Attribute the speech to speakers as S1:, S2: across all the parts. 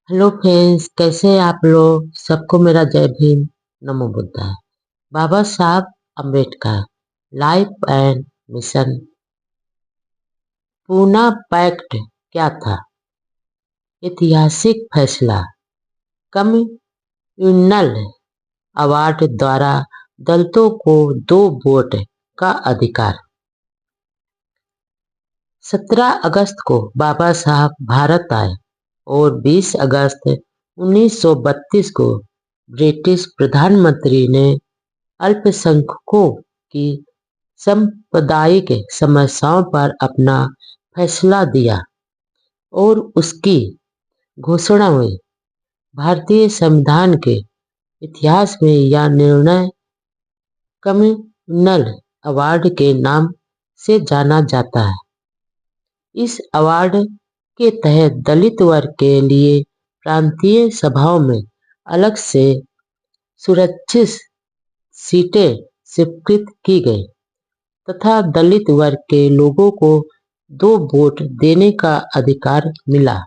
S1: Hello friends, कैसे हैं आप लोग? सबको मेरा जय भीम, नमो बुद्धाय। Baba Saheb Ambedkar life and mission. Poona pact क्या था? ऐतिहासिक फैसला। कम्युनल अवार्ड द्वारा दलितों को 2 वोट का अधिकार। 17 अगस्त को बाबा साहब भारत आए और 20 अगस्त 1932 को ब्रिटिश प्रधानमंत्री ने अल्पसंख्यकों की सांप्रदायिक समस्याओं पर अपना फैसला दिया और उसकी घोषणा हुई। भारतीय संविधान के इतिहास में यह निर्णय कम्युनल अवार्ड के नाम से जाना जाता है। इस अवार्ड के तहत दलित वर्ग के लिए प्रांतीय सभाओं में अलग से सुरक्षित सीटें स्वीकृत की गई तथा दलित वर्ग के लोगों को 2 वोट देने का अधिकार मिला।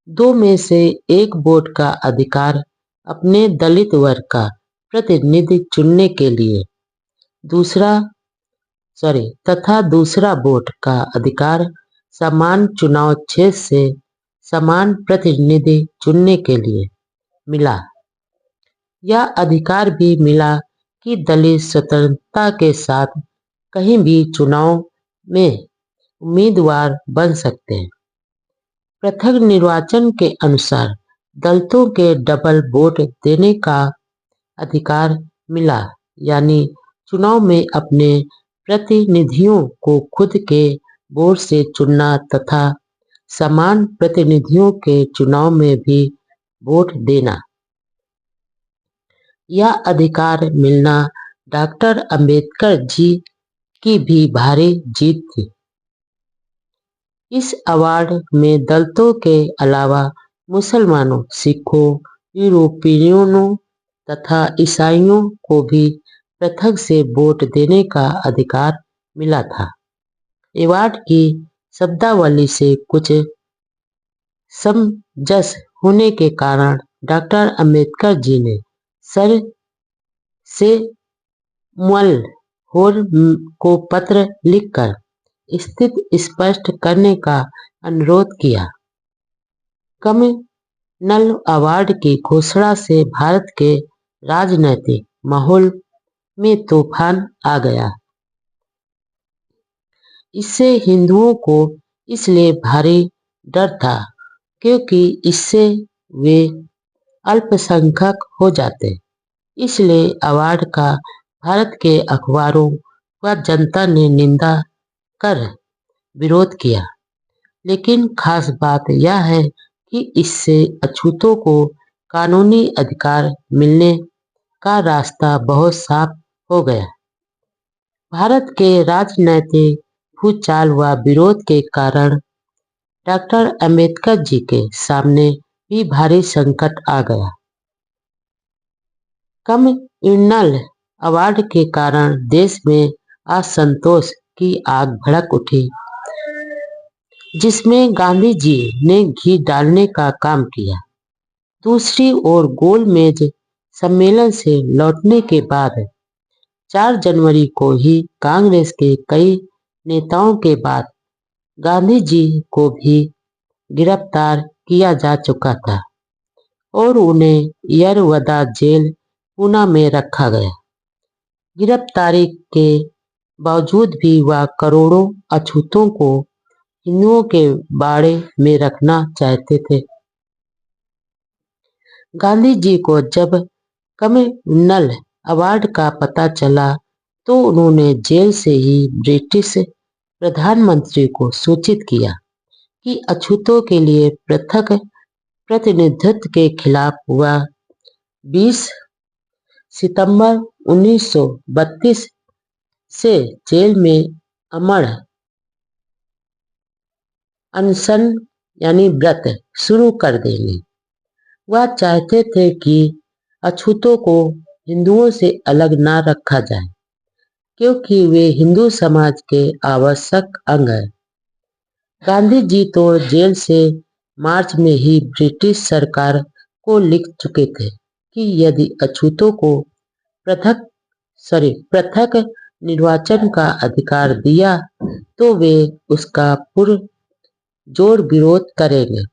S1: 2 में से 1 वोट का अधिकार अपने दलित वर्ग का प्रतिनिधि चुनने के लिए, तथा दूसरा वोट का अधिकार समान चुनाव क्षेत्र से समान प्रतिनिधि चुनने के लिए मिला। यह अधिकार भी मिला कि दलित स्वतंत्रता के साथ कहीं भी चुनाव में उम्मीदवार बन सकते हैं। पृथक निर्वाचन के अनुसार दलितों के डबल वोट देने का अधिकार मिला, यानी चुनाव में अपने प्रतिनिधियों को खुद के वोट से चुनना तथा समान प्रतिनिधियों के चुनाव में भी वोट देना। यह अधिकार मिलना डॉक्टर अंबेडकर जी की भी भारी जीत थी। इस अवार्ड में दलितों के अलावा मुसलमानों, सिखों, यूरोपियनों तथा ईसाइयों को भी पृथक से वोट देने का अधिकार मिला था। अवार्ड की शब्दावली से कुछ समंजस होने के कारण डॉक्टर अंबेडकर जी ने सर सैमुअल होर को पत्र लिखकर स्थिति स्पष्ट करने का अनुरोध किया। कम्युनल अवार्ड की घोषणा से भारत के राजनीतिक माहौल में तूफान आ गया। इससे हिंदुओं को इसलिए भारी डर था क्योंकि इससे वे अल्पसंख्यक हो जाते। इसलिए अवार्ड का भारत के अखबारों व जनता ने निंदा कर विरोध किया। लेकिन खास बात यह है कि इससे अछूतों को कानूनी अधिकार मिलने का रास्ता बहुत साफ हो गया। भारत के राजनीतिक भूचाल व विरोध के कारण डॉक्टर अंबेडकर जी के सामने भी भारी संकट आ गया। कम्युनल अवार्ड के कारण देश में असंतोष की आग भड़क उठी, जिसमें गांधी जी ने घी डालने का काम किया। दूसरी ओर गोलमेज सम्मेलन से लौटने के बाद 4 जनवरी को ही कांग्रेस के कई नेताओं के बाद गांधी जी को भी गिरफ्तार किया जा चुका था और उन्हें यरवदा जेल पूना में रखा गया। गिरफ्तारी के बावजूद भी वह करोड़ों अछूतों को हिंदुओं के बाड़े में रखना चाहते थे। गांधी जी को जब कम्युनल अवार्ड का पता चला तो उन्होंने जेल से ही ब्रिटिश प्रधानमंत्री को सूचित किया कि अछूतों के लिए पृथक प्रतिनिधित्व के खिलाफ वह 20 सितंबर 1932 से जेल में अमर अनशन व्रत शुरू कर देंगे। वह चाहते थे कि अछूतों को हिंदुओं से अलग न रखा जाए क्योंकि वे हिंदू समाज के आवश्यक अंग हैं। गांधी जी तो जेल से मार्च में ही ब्रिटिश सरकार को लिख चुके थे कि यदि अछूतों को पृथक निर्वाचन का अधिकार दिया तो वे उसका पुरजोर विरोध करेंगे।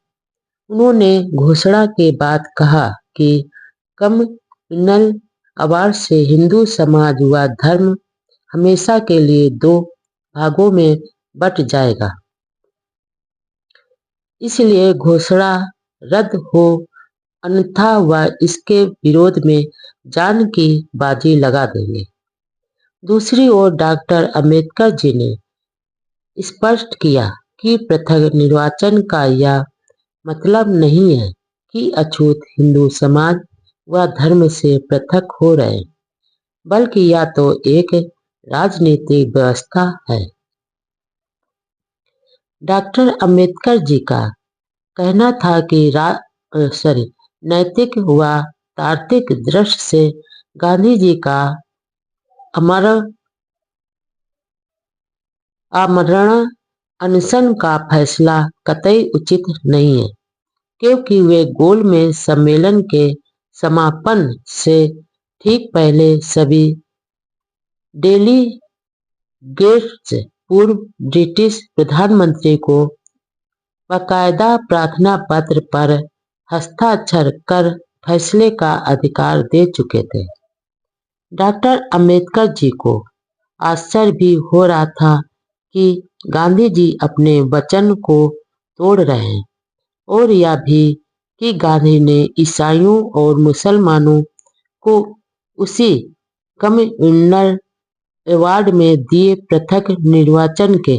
S1: उन्होंने घोषणा के बाद कहा कि कम्युनल अवार्ड से हिंदू समाज व धर्म हमेशा के लिए दो भागों में बट जाएगा, इसलिए घोषणा रद्द हो, अन्यथा वह इसके विरोध में जान की बाजी लगा देंगे। दूसरी ओर डॉक्टर अंबेडकर जी ने स्पष्ट किया कि पृथक निर्वाचन का यह मतलब नहीं है कि अछूत हिंदू समाज व धर्म से पृथक हो रहे, बल्कि यह तो एक राजनीतिक व्यवस्था है। डॉक्टर अंबेडकर जी का कहना था कि नैतिक व तार्किक दृष्टि से गांधी जी का आमरण अनशन का फैसला कतई उचित नहीं है, क्योंकि वे गोलमेज सम्मेलन के समापन से ठीक पहले सभी डेलीगेट्स पूर्व ब्रिटिश प्रधानमंत्री को बाकायदा प्रार्थना पत्र पर हस्ताक्षर कर फैसले का अधिकार दे चुके थे। डॉक्टर अंबेडकर जी को आश्चर्य भी हो रहा था कि गांधी जी अपने वचन को तोड़ रहे हैं, और यह भी कि गांधी ने ईसाइयों और मुसलमानों को उसी कम्युनल अवार्ड में दिए पृथक निर्वाचन के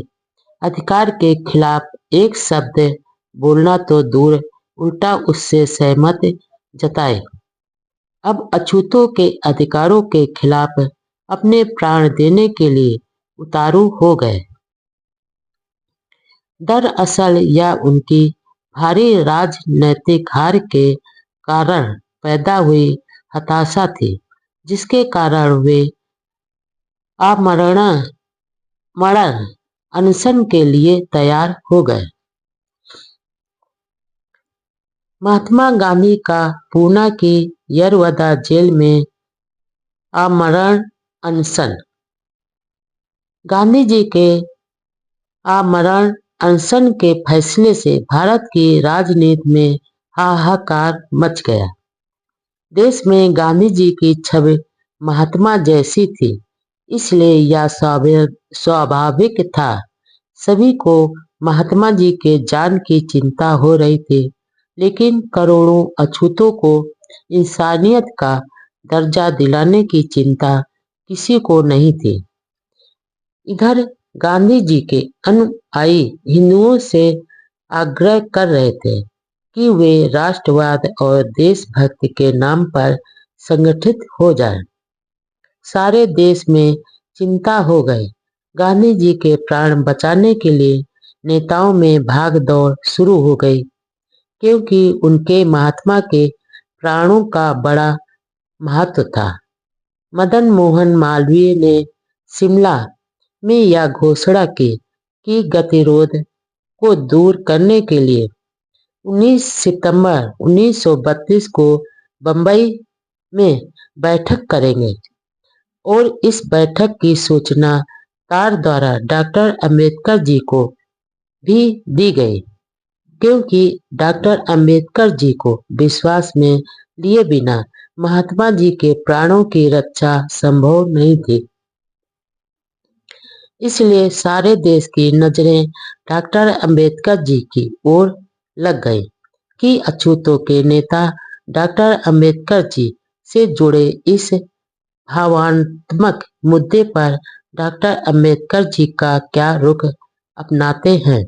S1: अधिकार के खिलाफ एक शब्द बोलना तो दूर, उल्टा उससे सहमत जताए। अब अछूतों के अधिकारों के खिलाफ अपने प्राण देने के लिए उतारू हो गए। दरअसल यह उनकी भारी राजनैतिक हार के कारण पैदा हुई हताशा थी, जिसके कारण वे आमरण अनशन के लिए तैयार हो गए। महात्मा गांधी का पूना की यरवदा जेल में आमरण अनशन। गांधी जी के आमरण अनशन के फैसले से भारत की राजनीति में हाहाकार मच गया। देश में गांधी जी की छवि महात्मा जैसी थी, इसलिए यह स्वाभाविक था। सभी को महात्मा जी के जान की चिंता हो रही थी, लेकिन करोड़ों अछूतों को इंसानियत का दर्जा दिलाने की चिंता किसी को नहीं थी। इधर गांधी जी के अनुयायी हिंदुओं से आग्रह कर रहे थे कि वे राष्ट्रवाद और देशभक्ति के नाम पर संगठित हो जाएं। सारे देश में चिंता हो गई। गांधी जी के प्राण बचाने के लिए नेताओं में भाग दौड़ शुरू हो गई, क्योंकि उनके महात्मा के प्राणों का बड़ा महत्व था। मदन मोहन मालवीय ने शिमला में यह घोषणा की कि गतिरोध को दूर करने के लिए 19 सितंबर 1932 को बंबई में बैठक करेंगे, और इस बैठक की सूचना तार द्वारा डॉक्टर अंबेडकर जी को भी दी गई, क्योंकि डॉक्टर अंबेडकर जी को विश्वास में लिए बिना महात्मा जी के प्राणों की रक्षा संभव नहीं थी। इसलिए सारे देश की नजरें डॉक्टर अंबेडकर जी की ओर लग गई कि अछूतों के नेता डॉक्टर अंबेडकर जी से जुड़े इस भावनात्मक मुद्दे पर डॉक्टर अंबेडकर जी का क्या रुख अपनाते हैं।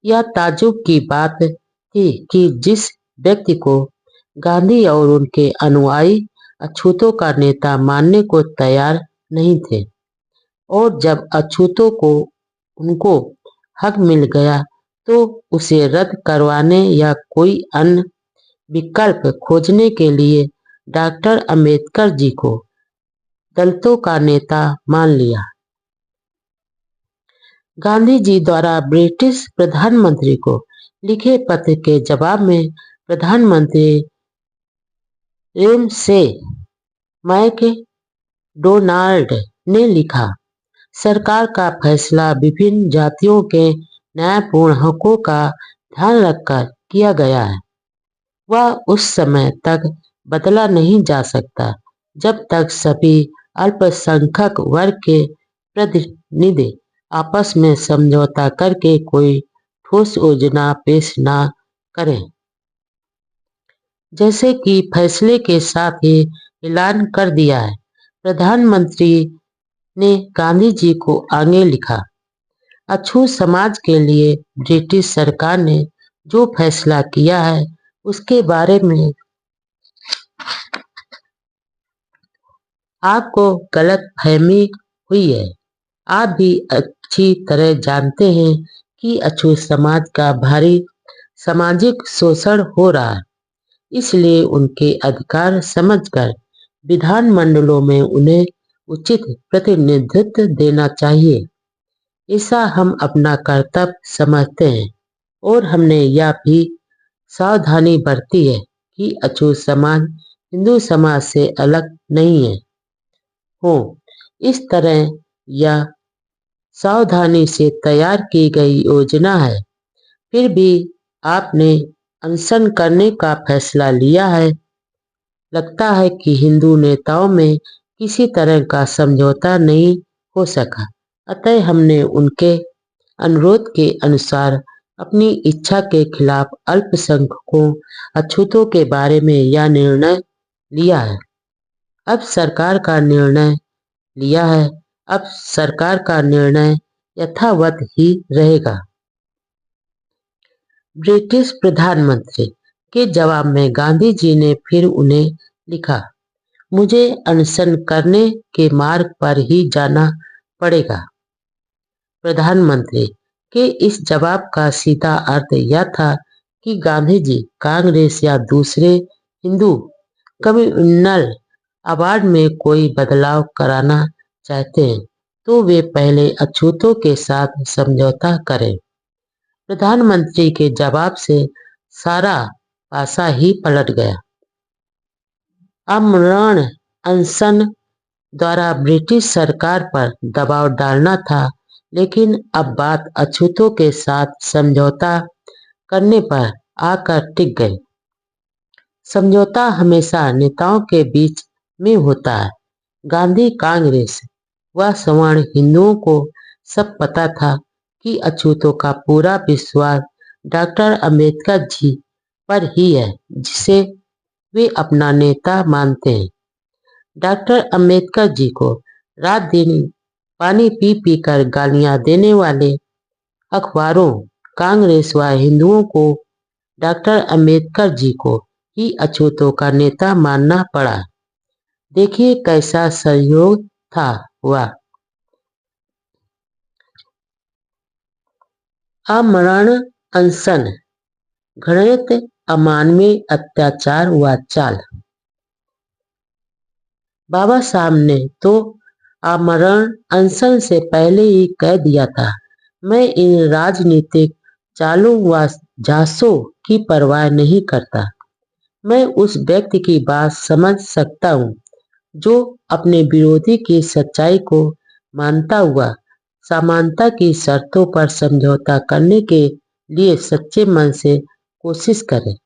S1: यह ताज्जुब की बात थी कि जिस व्यक्ति को गांधी और उनके अनुयायी अछूतों का नेता मानने को तैयार नहीं थे, और जब अछूतों को उनको हक मिल गया तो उसे रद्द करवाने या कोई अन्य विकल्प खोजने के लिए डॉक्टर अंबेडकर जी को दलितों का नेता मान लिया। गांधी जी द्वारा ब्रिटिश प्रधानमंत्री को लिखे पत्र के जवाब में प्रधानमंत्री रेमसे मैकडोनाल्ड ने लिखा, सरकार का फैसला विभिन्न जातियों के न्यायपूर्ण हकों का ध्यान रखकर किया गया है। वह उस समय तक बदला नहीं जा सकता जब तक सभी अल्पसंख्यक वर्ग के प्रतिनिधि आपस में समझौता करके कोई ठोस योजना पेश न करें। जैसे कि फैसले के साथ ही ऐलान कर दिया है, प्रधानमंत्री ने गांधी जी को आगे लिखा, अछूत समाज के लिए ब्रिटिश सरकार ने जो फैसला किया है उसके बारे में आपको गलतफहमी हुई है। आप भी अच्छी तरह जानते हैं कि अछूत समाज का भारी सामाजिक शोषण हो रहा है, इसलिए उनके अधिकार समझकर विधानमंडलों में उन्हें उचित प्रतिनिधित्व देना चाहिए। ऐसा हम अपना कर्तव्य समझते हैं और हमने यह भी सावधानी बरती है कि अछूत समाज हिंदू समाज से अलग नहीं है हो। इस तरह यह सावधानी से तैयार की गई योजना है। फिर भी आपने अनशन करने का फैसला लिया है। लगता है कि हिंदू नेताओं में किसी तरह का समझौता नहीं हो सका, अतः हमने उनके अनुरोध के अनुसार अपनी इच्छा के खिलाफ अल्पसंख्यकों अछूतों के बारे में यह निर्णय लिया है। अब सरकार का निर्णय लिया है। अब सरकार का निर्णय यथावत ही रहेगा। ब्रिटिश प्रधानमंत्री के जवाब में गांधी जी ने फिर उन्हें लिखा, मुझे अनशन करने के मार्ग पर ही जाना पड़ेगा। प्रधानमंत्री के इस जवाब का सीधा अर्थ यह था कि गांधी जी कांग्रेस या दूसरे हिंदू कम्युनल अवार्ड में कोई बदलाव कराना चाहते हैं तो वे पहले अछूतों के साथ समझौता करें। प्रधानमंत्री के जवाब से सारा पासा ही पलट गया। आमरण अनशन द्वारा ब्रिटिश सरकार पर दबाव डालना था, लेकिन अब बात अछूतों के साथ समझौता करने पर आकर टिक गई। समझौता हमेशा नेताओं के बीच में होता है। गांधी कांग्रेस व सवर्ण हिंदुओं को सब पता था कि अछूतों का पूरा विश्वास डॉक्टर अंबेडकर जी पर ही है, जिसे वे अपना नेता मानते हैं। डॉक्टर अंबेडकर जी को रात दिन पानी पी पी कर गालियां देने वाले अखबारों, कांग्रेस व हिंदुओं को डॉक्टर अंबेडकर जी को ही अछूतों का नेता मानना पड़ा। देखिए कैसा संयोग हुआ। आमरण अनशन, घृणित अमानवीय अत्याचार व चाल। बाबा साहब ने तो आमरण अनशन से पहले ही कह दिया था, मैं इन राजनीतिक चालों व झांसों की परवाह नहीं करता। मैं उस व्यक्ति की बात समझ सकता हूँ जो अपने विरोधी की सच्चाई को मानता हुआ समानता की शर्तों पर समझौता करने के लिए सच्चे मन से कोशिश करे।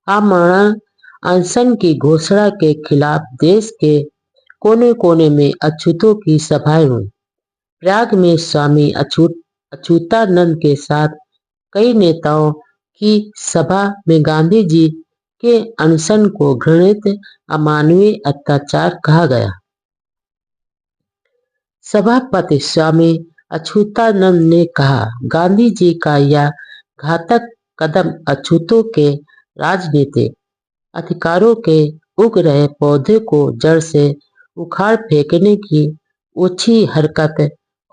S1: आमरण अनशन की घोषणा के खिलाफ देश के कोने कोने में अछूतों की सभाएं हुई। प्रयाग में स्वामी अच्युतानंद के साथ कई नेताओं की सभा में गांधी जी के अनशन को घृणित अमानवीय अत्याचार कहा गया। सभापति स्वामी अच्युतानंद ने कहा, गांधी जी का यह घातक कदम अछूतों के राजनीतिक अधिकारों के उग रहे पौधे को जड़ से उखाड़ फेंकने की ओछी हरकत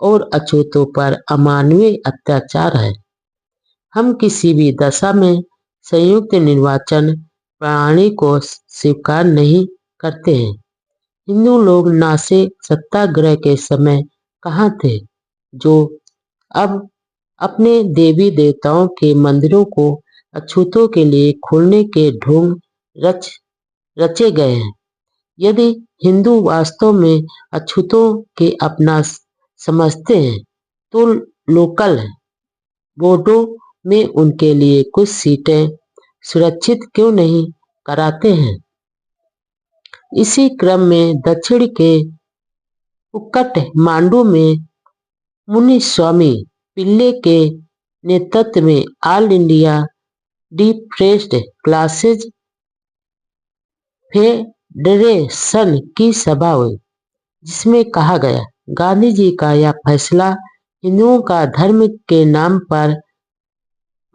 S1: और अछूतों पर अमानवीय अत्याचार है। हम किसी भी दशा में संयुक्त निर्वाचन प्रणाली को स्वीकार नहीं करते हैं। हिंदू लोग नासिक सत्याग्रह के समय कहाँ थे, जो अब अपने देवी देवताओं के मंदिरों को अछूतों के लिए खोलने के ढोंग रचे गए हैं। यदि हिंदू वास्तव में अछूतों के अपना समझते हैं तो लोकल बोर्डों में उनके लिए कुछ सीटें सुरक्षित क्यों नहीं कराते हैं। इसी क्रम में दक्षिण के उक्कट मांडू में मुनिस्वामी पिल्ले के नेतृत्व में all India depressed classes federation की सभा हुई, जिसमें कहा गया गांधी जी का यह फैसला हिंदुओं का धर्म के नाम पर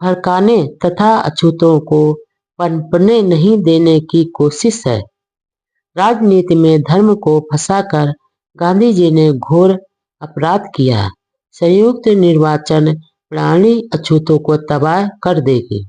S1: भड़काने तथा अछूतों को पनपने नहीं देने की कोशिश है। राजनीति में धर्म को फंसाकर गांधी जी ने घोर अपराध किया। संयुक्त निर्वाचन प्रणाली अछूतों को तबाह कर देगी।